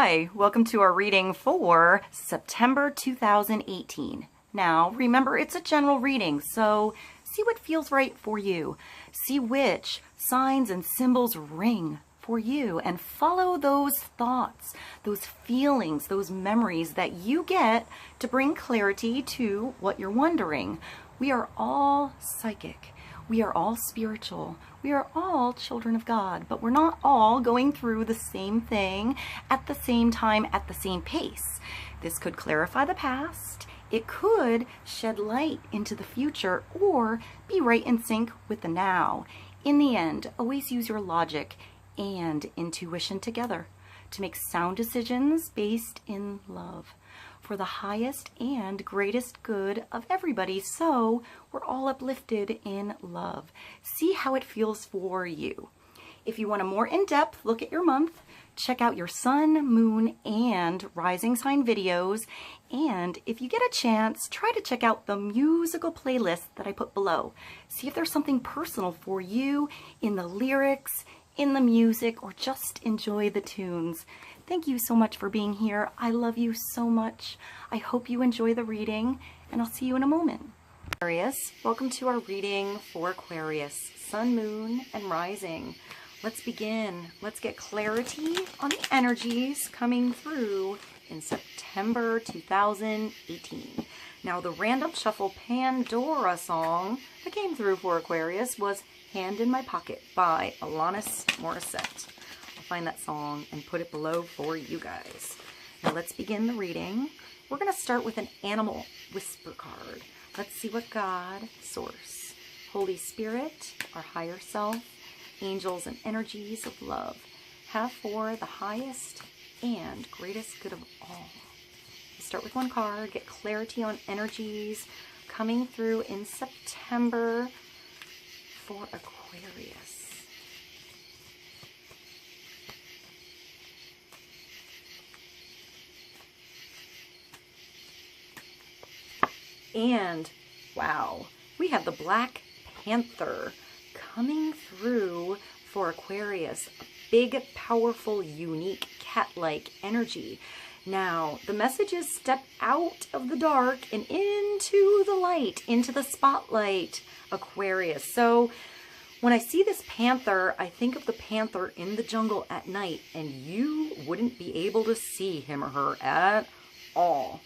Hi, welcome to our reading for September 2018. Now, remember, it's a general reading, so see what feels right for you. See which signs and symbols ring for you and follow those thoughts, those feelings, those memories that you get to bring clarity to what you're wondering. We are all psychic. We are all spiritual. We are all children of God, but we're not all going through the same thing at the same time, at the same pace. This could clarify the past. It could shed light into the future or be right in sync with the now. In the end, always use your logic and intuition together to make sound decisions based in love for the highest and greatest good of everybody, so we're all uplifted in love. See how it feels for you. If you want a more in-depth look at your month, check out your sun, moon, and rising sign videos. And if you get a chance, try to check out the musical playlist that I put below. See if there's something personal for you in the lyrics, in the music, or just enjoy the tunes. Thank you so much for being here. I love you so much. I hope you enjoy the reading, and I'll see you in a moment. Aquarius, welcome to our reading for Aquarius, Sun, Moon, and Rising. Let's begin. Let's get clarity on the energies coming through in September 2018. Now, the Random Shuffle Pandora song that came through for Aquarius was Hand in My Pocket by Alanis Morissette. Find that song and put it below for you guys. Now let's begin the reading. We're going to start with an animal whisper card. Let's see what God, Source, Holy Spirit, our higher self, angels and energies of love have for the highest and greatest good of all. We'll start with one card, get clarity on energies coming through in September for Aquarius. And wow, we have the Black Panther coming through for Aquarius. A big, powerful, unique, cat-like energy. Now, the message is step out of the dark and into the light, into the spotlight, Aquarius. So when I see this panther, I think of the panther in the jungle at night, and you wouldn't be able to see him or her at all.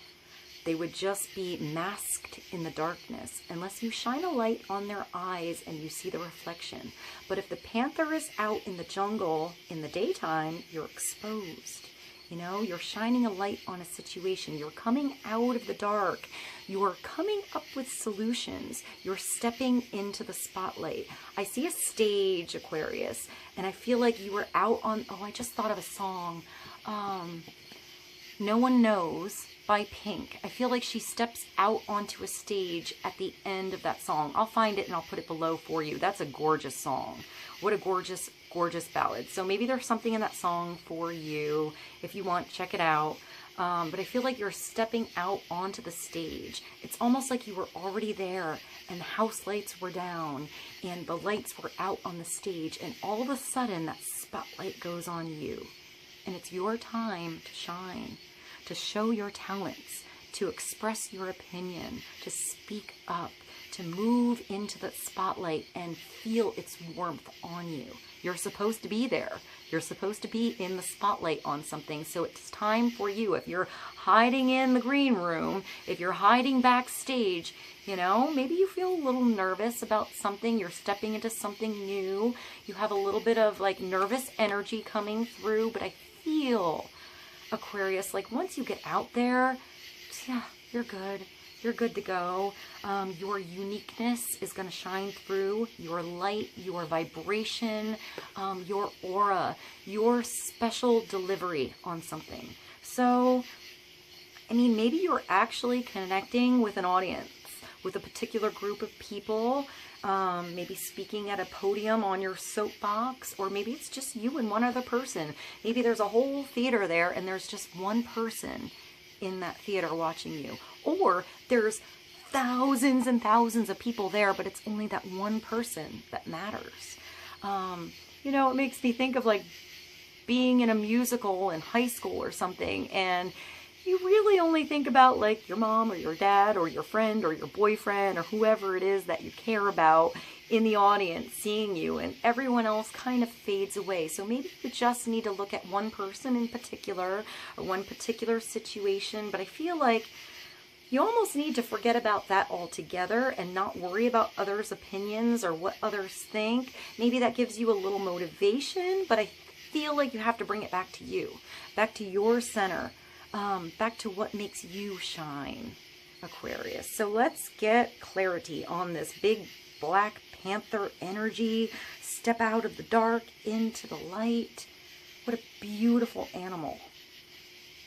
They would just be masked in the darkness unless you shine a light on their eyes and you see the reflection. But if the panther is out in the jungle in the daytime, you're exposed. You know, you're shining a light on a situation. You're coming out of the dark. You're coming up with solutions. You're stepping into the spotlight. I see a stage, Aquarius, and I feel like you were out on, oh, I just thought of a song. No One Knows by Pink. I feel like she steps out onto a stage at the end of that song. I'll find it and I'll put it below for you. That's a gorgeous song. What a gorgeous, gorgeous ballad. So maybe there's something in that song for you. If you want, check it out. But I feel like you're stepping out onto the stage. It's almost like you were already there and the house lights were down and the lights were out on the stage, and all of a sudden that spotlight goes on you. And it's your time to shine, to show your talents, to express your opinion, to speak up, to move into the spotlight and feel its warmth on you. You're supposed to be there. You're supposed to be in the spotlight on something. So it's time for you. If you're hiding in the green room, if you're hiding backstage, you know, maybe you feel a little nervous about something. You're stepping into something new. You have a little bit of like nervous energy coming through, but I feel, Aquarius, like once you get out there, yeah, you're good. You're good to go. Your uniqueness is going to shine through. Your light, your vibration, your aura, your special delivery on something. So, I mean, maybe you're actually connecting with an audience, with a particular group of people, maybe speaking at a podium on your soapbox, or maybe it's just you and one other person. Maybe there's a whole theater there and there's just one person in that theater watching you. Or there's thousands and thousands of people there, but it's only that one person that matters. You know, it makes me think of like being in a musical in high school or something, and you really only think about like your mom or your dad or your friend or your boyfriend or whoever it is that you care about in the audience seeing you, and everyone else kind of fades away. So maybe you just need to look at one person in particular or one particular situation, but I feel like you almost need to forget about that altogether and not worry about others' opinions or what others think. Maybe that gives you a little motivation, but I feel like you have to bring it back to you, back to your center, back to what makes you shine, Aquarius. So let's get clarity on this big Black Panther energy. Step out of the dark into the light. What a beautiful animal.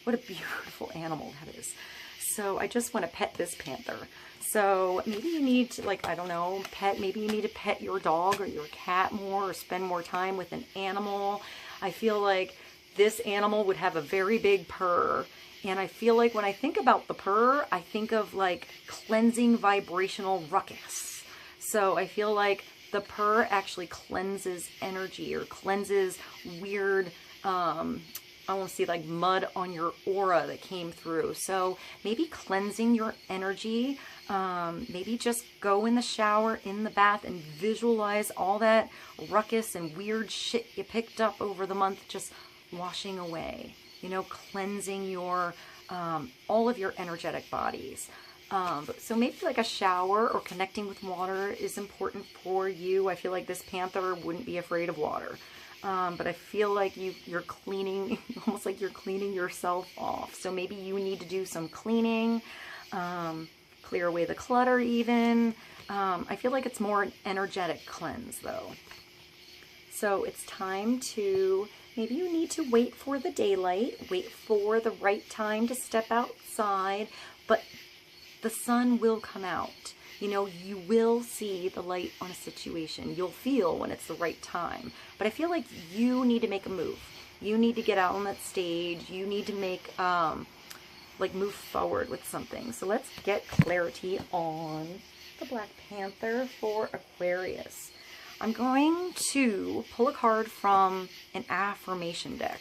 What a beautiful animal that is. So I just want to pet this panther. So maybe you need to, like, I don't know, maybe you need to pet your dog or your cat more, or spend more time with an animal. I feel like this animal would have a very big purr. And I feel like when I think about the purr, I think of like cleansing vibrational ruckus. So I feel like the purr actually cleanses energy or cleanses weird, I want to see like mud on your aura that came through. So maybe cleansing your energy, maybe just go in the shower, in the bath, and visualize all that ruckus and weird shit you picked up over the month, just washing away, you know, cleansing your, all of your energetic bodies. So maybe like a shower or connecting with water is important for you. I feel like this panther wouldn't be afraid of water. But I feel like you're cleaning, almost like you're cleaning yourself off. So maybe you need to do some cleaning, clear away the clutter even. I feel like it's more an energetic cleanse though. So it's time to, maybe you need to wait for the daylight, wait for the right time to step outside, but the sun will come out. You know, you will see the light on a situation. You'll feel when it's the right time. But I feel like you need to make a move. You need to get out on that stage. You need to make, like move forward with something. So let's get clarity on the Black Panther for Aquarius. I'm going to pull a card from an affirmation deck.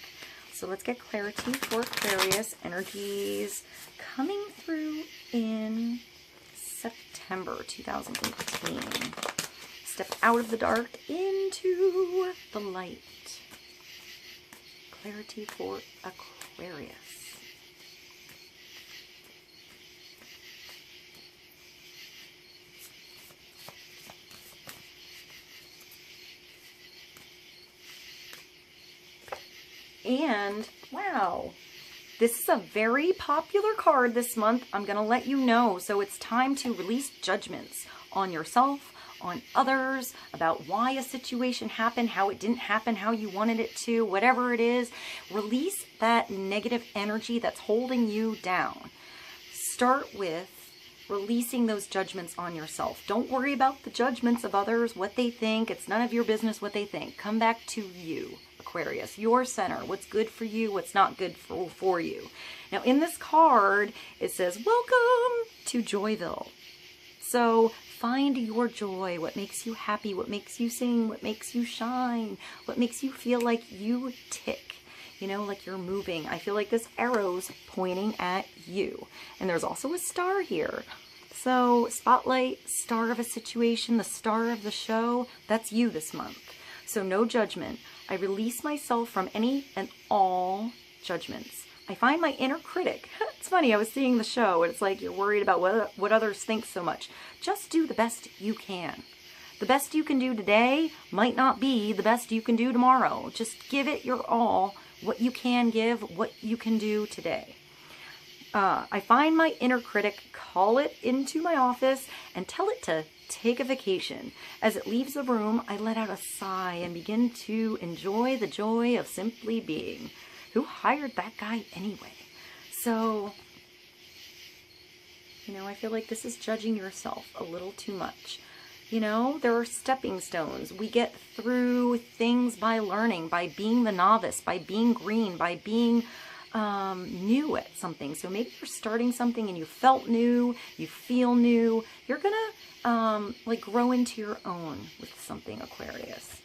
So let's get clarity for Aquarius. Energies coming through in September 2018. Step out of the dark into the light. Clarity for Aquarius. And wow, this is a very popular card this month. I'm going to let you know. So it's time to release judgments on yourself, on others, about why a situation happened, how it didn't happen, how you wanted it to, whatever it is. Release that negative energy that's holding you down. Start with releasing those judgments on yourself. Don't worry about the judgments of others, what they think. It's none of your business what they think. Come back to you, Aquarius, your center, what's good for you, what's not good for you. Now in this card, it says, welcome to Joyville. So find your joy, what makes you happy, what makes you sing, what makes you shine, what makes you feel like you tick, you know, like you're moving. I feel like this arrow's pointing at you. And there's also a star here. So spotlight, star of a situation, the star of the show, that's you this month. So no judgment. I release myself from any and all judgments. I find my inner critic. It's funny, I was seeing the show, and it's like you're worried about what others think so much. Just do the best you can. The best you can do today might not be the best you can do tomorrow. Just give it your all, what you can give, what you can do today. I find my inner critic, call it into my office, and tell it to take a vacation. As it leaves the room, I let out a sigh and begin to enjoy the joy of simply being. Who hired that guy anyway? So, you know, I feel like this is judging yourself a little too much. You know, there are stepping stones. We get through things by learning, by being the novice, by being green, by being new at something. So maybe you're starting something and you felt new, you feel new. You're gonna like grow into your own with something, Aquarius.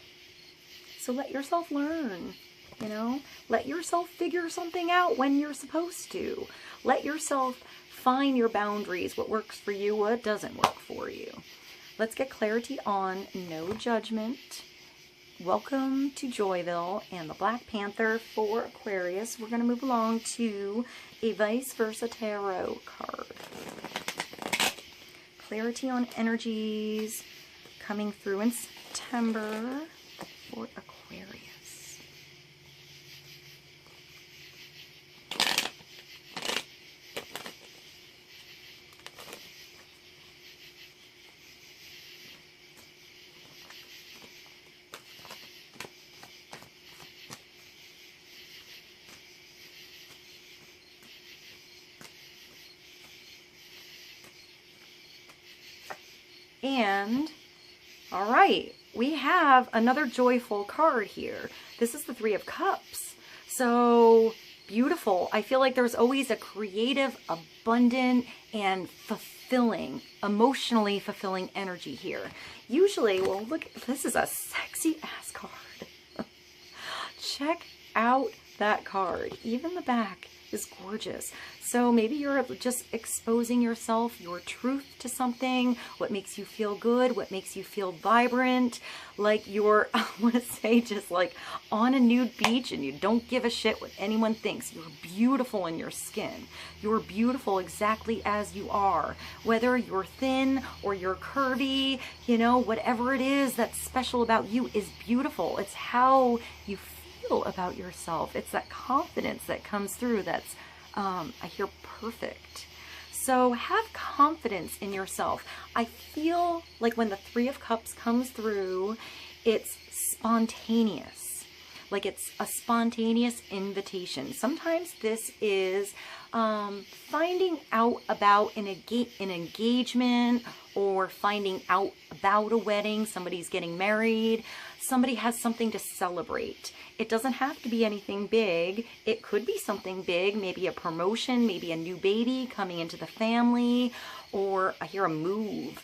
So let yourself learn. You know, let yourself figure something out when you're supposed to. Let yourself find your boundaries, what works for you, what doesn't work for you. Let's get clarity on no judgment. Welcome to Joyville and the Black Panther for Aquarius. We're going to move along to a vice versa tarot card. Clarity on energies coming through in September for Aquarius. And, all right, we have another joyful card here. This is the Three of Cups. So beautiful. I feel like there's always a creative, abundant, and fulfilling, emotionally fulfilling energy here. Usually, well, look, this is a sexy ass card. Check out that card. Even the back is gorgeous. So maybe you're just exposing yourself, your truth to something, what makes you feel good, what makes you feel vibrant, like you're, I want to say, just like on a nude beach and you don't give a shit what anyone thinks. You're beautiful in your skin. You're beautiful exactly as you are. Whether you're thin or you're curvy, you know, whatever it is that's special about you is beautiful. It's how you feel about yourself. It's that confidence that comes through that's I hear perfect. So have confidence in yourself. I feel like when the Three of Cups comes through, it's spontaneous. Like it's a spontaneous invitation. Sometimes this is finding out about an engagement, or finding out about a wedding. Somebody's getting married. Somebody has something to celebrate. It doesn't have to be anything big. It could be something big, maybe a promotion, maybe a new baby coming into the family, or I hear a move.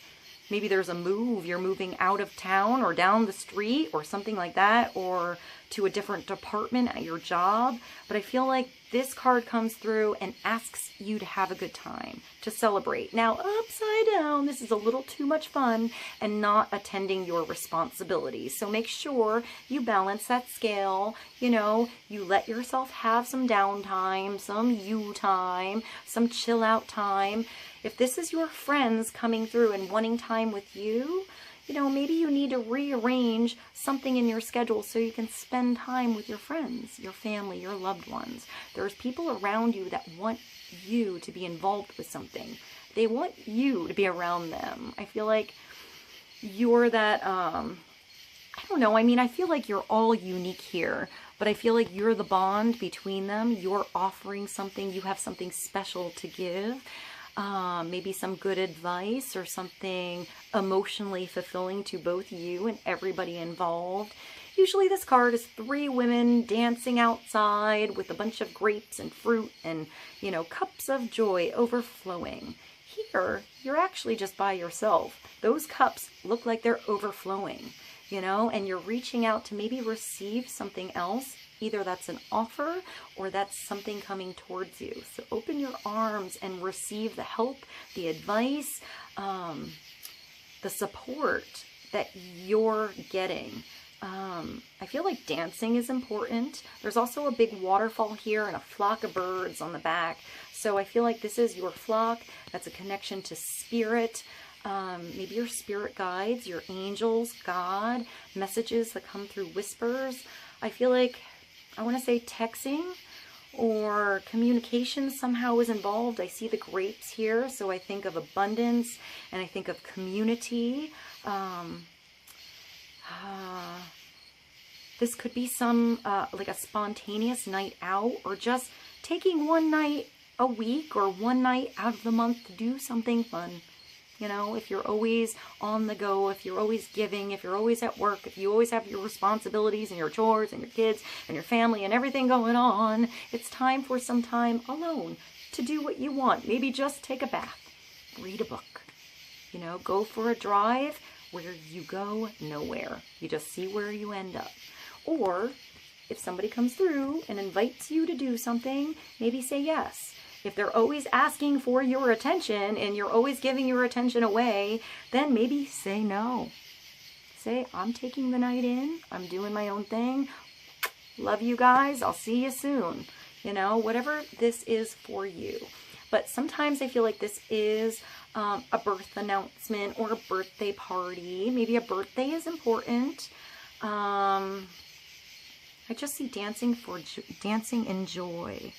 Maybe there's a move. You're moving out of town or down the street or something like that, or to a different department at your job. But I feel like this card comes through and asks you to have a good time, to celebrate. Now, upside down, this is a little too much fun and not attending your responsibilities. So make sure you balance that scale. You know, you let yourself have some downtime, some you time, some chill out time. If this is your friends coming through and wanting time with you, you know, maybe you need to rearrange something in your schedule so you can spend time with your friends, your family, your loved ones. There's people around you that want you to be involved with something. They want you to be around them. I feel like you're that, I don't know, I mean, I feel like you're all unique here, but I feel like you're the bond between them. You're offering something, you have something special to give. Maybe some good advice or something emotionally fulfilling to both you and everybody involved. Usually this card is three women dancing outside with a bunch of grapes and fruit and, you know, cups of joy overflowing. Here, you're actually just by yourself. Those cups look like they're overflowing, you know, and you're reaching out to maybe receive something else. Either that's an offer or that's something coming towards you. So open your arms and receive the help, the advice, the support that you're getting. I feel like dancing is important. There's also a big waterfall here and a flock of birds on the back. So I feel like this is your flock. That's a connection to spirit. Maybe your spirit guides, your angels, God, messages that come through whispers. I feel like, I want to say texting or communication somehow is involved. I see the grapes here, so I think of abundance and I think of community. This could be some, like a spontaneous night out, or just taking one night a week or one night out of the month to do something fun. You know, if you're always on the go, if you're always giving, if you're always at work, if you always have your responsibilities and your chores and your kids and your family and everything going on, it's time for some time alone to do what you want. Maybe just take a bath, read a book, you know, go for a drive where you go nowhere. You just see where you end up. Or If somebody comes through and invites you to do something, maybe say yes. If they're always asking for your attention and you're always giving your attention away, then maybe say no. Say, I'm taking the night in. I'm doing my own thing. Love you guys. I'll see you soon. You know, whatever this is for you. But sometimes I feel like this is a birth announcement or a birthday party. Maybe a birthday is important. I just see dancing and joy.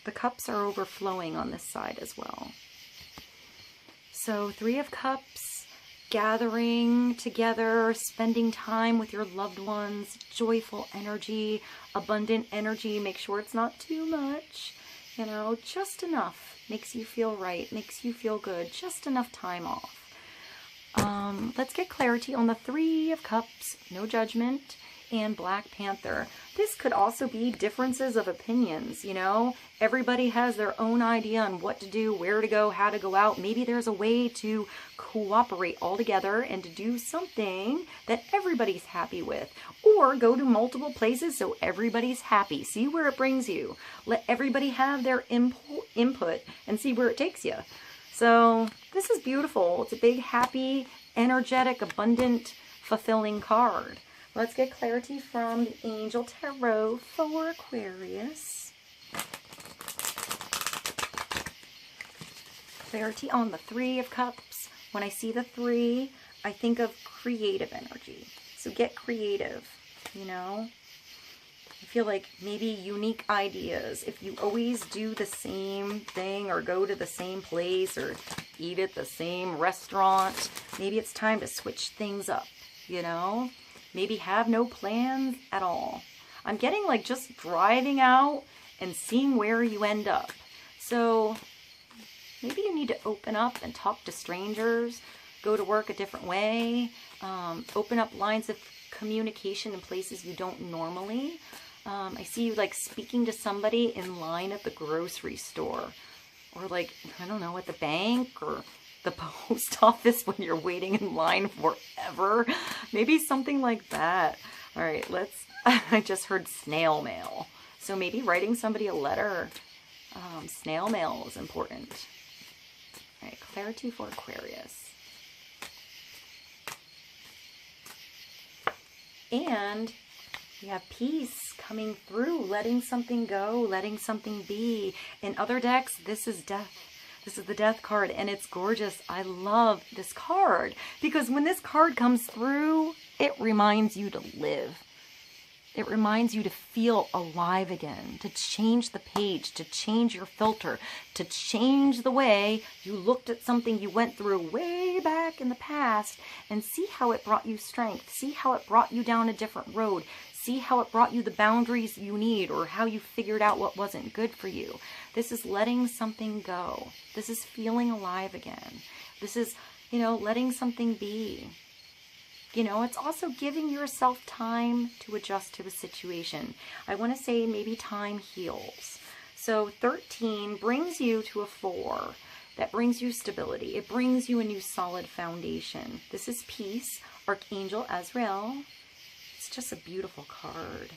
The cups are overflowing on this side as well. So 3 of Cups, gathering together, spending time with your loved ones, joyful energy, abundant energy. Make sure it's not too much, you know, just enough. Makes you feel right, makes you feel good, just enough time off. Let's get clarity on the 3 of Cups, no judgment, and Black Panther. This could also be differences of opinions, you know. Everybody has their own idea on what to do, where to go, how to go out. Maybe there's a way to cooperate all together and to do something that everybody's happy with. Or go to multiple places so everybody's happy. See where it brings you. Let everybody have their input and see where it takes you. So this is beautiful. It's a big, happy, energetic, abundant, fulfilling card. Let's get clarity from the Angel Tarot for Aquarius. Clarity on the 3 of Cups. When I see the 3, I think of creative energy. So get creative, you know. I feel like maybe unique ideas. If you always do the same thing or go to the same place or eat at the same restaurant, maybe it's time to switch things up, you know. Maybe have no plans at all. I'm getting like just driving out and seeing where you end up. So maybe you need to open up and talk to strangers, go to work a different way, open up lines of communication in places you don't normally. I see you like speaking to somebody in line at the grocery store or like, I don't know, at the bank or the post office when you're waiting in line forever. Maybe something like that. All right, I just heard snail mail. So maybe writing somebody a letter. Snail mail is important. All right, clarity for Aquarius. And we have peace coming through, letting something go, letting something be. In other decks, this is death. This is the Death card, and it's gorgeous. I love this card because when this card comes through, it reminds you to live. It reminds you to feel alive again, to change the page, to change your filter, to change the way you looked at something you went through way back in the past and see how it brought you strength, see how it brought you down a different road, see how it brought you the boundaries you need or how you figured out what wasn't good for you. This is letting something go. This is feeling alive again. This is, you know, letting something be. You know, it's also giving yourself time to adjust to a situation. I want to say maybe time heals. So 13 brings you to a 4. That brings you stability. It brings you a new solid foundation. This is peace. Archangel Azrael. It's just a beautiful card.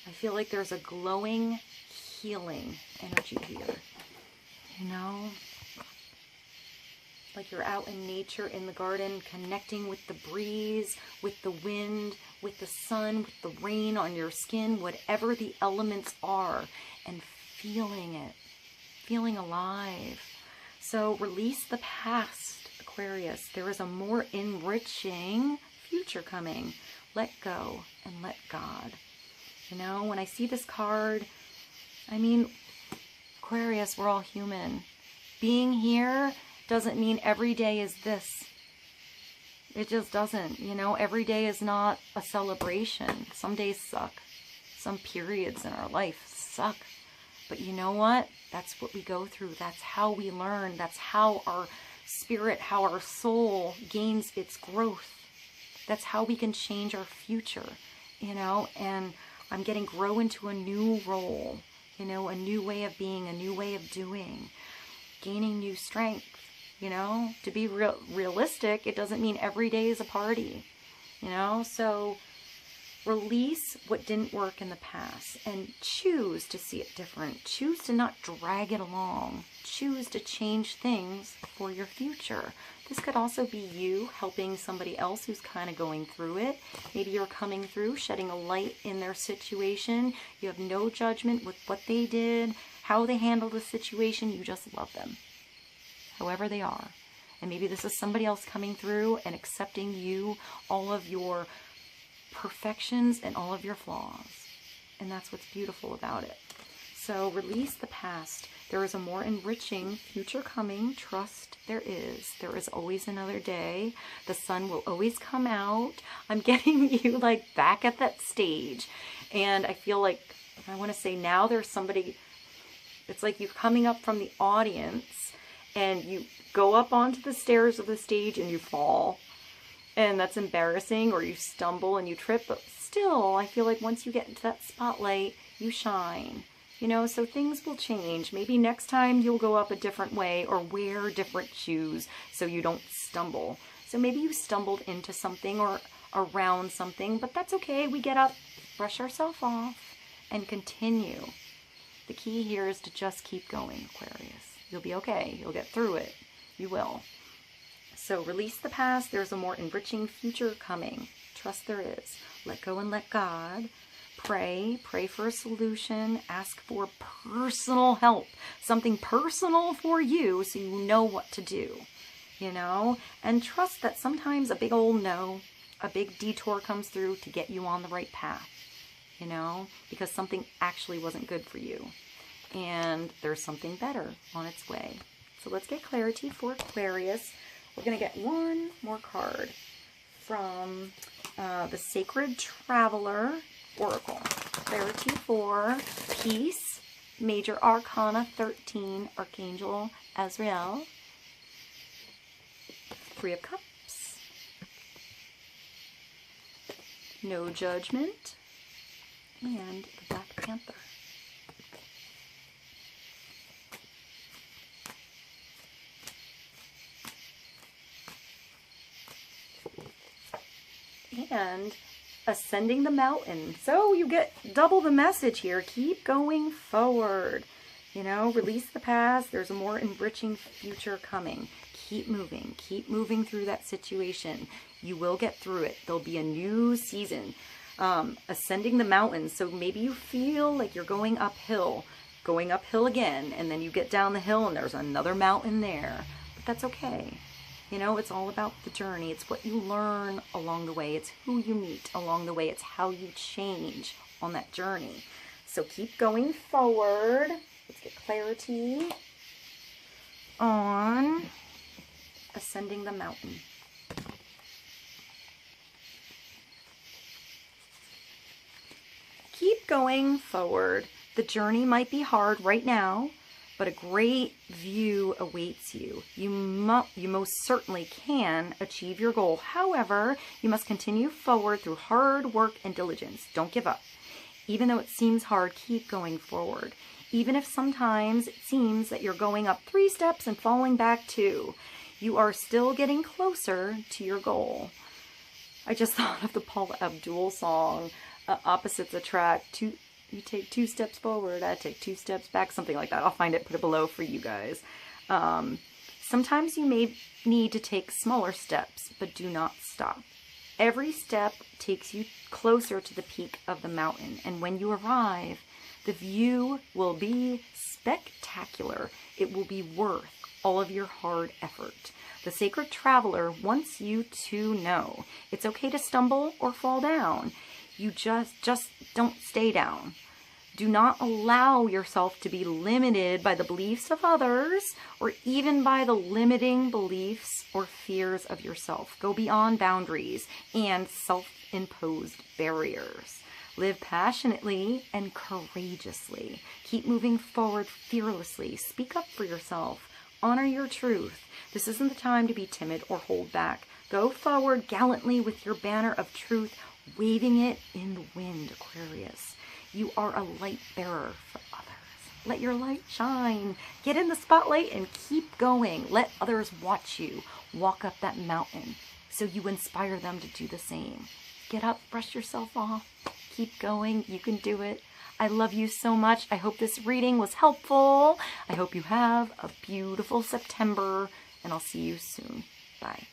I feel like there's a glowing, healing energy here. You know? Like you're out in nature, in the garden, connecting with the breeze, with the wind, with the sun, with the rain on your skin, whatever the elements are, and feeling it, feeling alive. So release the past, Aquarius. There is a more enriching future coming. Let go and let God. You know, when I see this card, I mean, Aquarius, we're all human. Being here doesn't mean every day is this. It just doesn't. You know, every day is not a celebration. Some days suck. Some periods in our life suck. But you know what? That's what we go through. That's how we learn. That's how our spirit, how our soul gains its growth. That's how we can change our future, you know, and I'm getting grow into a new role, you know, a new way of being, a new way of doing, gaining new strength, you know. To be realistic, it doesn't mean every day is a party. you know? So release what didn't work in the past and choose to see it different. Choose to not drag it along. Choose to change things for your future. This could also be you helping somebody else who's kind of going through it. Maybe you're coming through, shedding a light in their situation. You have no judgment with what they did, how they handled the situation. You just love them, however they are. And maybe this is somebody else coming through and accepting you, all of your perfections and all of your flaws. And that's what's beautiful about it. So release the past. There is a more enriching future coming. Trust there is. There is always another day. The sun will always come out. I'm getting you like back at that stage. And I feel like, I want to say now there's somebody, it's like you're coming up from the audience and you go up onto the stairs of the stage and you fall. And that's embarrassing, or you stumble and you trip, but still, I feel like once you get into that spotlight, you shine, you know, so things will change. Maybe next time you'll go up a different way or wear different shoes so you don't stumble. So maybe you stumbled into something or around something, but that's okay. We get up, brush ourselves off, and continue. The key here is to just keep going, Aquarius. You'll be okay. You'll get through it. You will. So release the past. There's a more enriching future coming. Trust there is. Let go and let God. Pray. Pray for a solution. Ask for personal help. Something personal for you so you know what to do. You know? And trust that sometimes a big old no, a big detour comes through to get you on the right path. You know? Because something actually wasn't good for you. And there's something better on its way. So let's get clarity for Aquarius. We're going to get one more card from the Sacred Traveler Oracle. Clarity for Peace, Major Arcana 13, Archangel Azrael. Three of Cups. No Judgment. And the Black Panther. And Ascending the Mountain. So you get double the message here. Keep going forward. You know, release the past. There's a more enriching future coming. Keep moving. Keep moving through that situation. You will get through it. There'll be a new season. Ascending the mountain. So maybe you feel like you're going uphill again, and then you get down the hill and there's another mountain there. But that's okay. You know, it's all about the journey. It's what you learn along the way. It's who you meet along the way. It's how you change on that journey. So keep going forward. Let's get clarity on Ascending the Mountain. Keep going forward. The journey might be hard right now, but a great view awaits you. You most certainly can achieve your goal. However, you must continue forward through hard work and diligence. Don't give up. Even though it seems hard, keep going forward. Even if sometimes it seems that you're going up 3 steps and falling back 2, you are still getting closer to your goal. I just thought of the Paula Abdul song, Opposites Attract. You take 2 steps forward, I take 2 steps back, something like that. I'll find it, put it below for you guys. Sometimes you may need to take smaller steps, but do not stop. Every step takes you closer to the peak of the mountain, and when you arrive, the view will be spectacular. It will be worth all of your hard effort. The Sacred Traveler wants you to know it's okay to stumble or fall down. You just don't stay down. Do not allow yourself to be limited by the beliefs of others or even by the limiting beliefs or fears of yourself. Go beyond boundaries and self-imposed barriers. Live passionately and courageously. Keep moving forward fearlessly. Speak up for yourself. Honor your truth. This isn't the time to be timid or hold back. Go forward gallantly with your banner of truth, waving it in the wind, Aquarius. You are a light bearer for others. Let your light shine. Get in the spotlight and keep going. Let others watch you walk up that mountain. so you inspire them to do the same. Get up, brush yourself off, keep going. You can do it. I love you so much. I hope this reading was helpful. I hope you have a beautiful September, and I'll see you soon. Bye.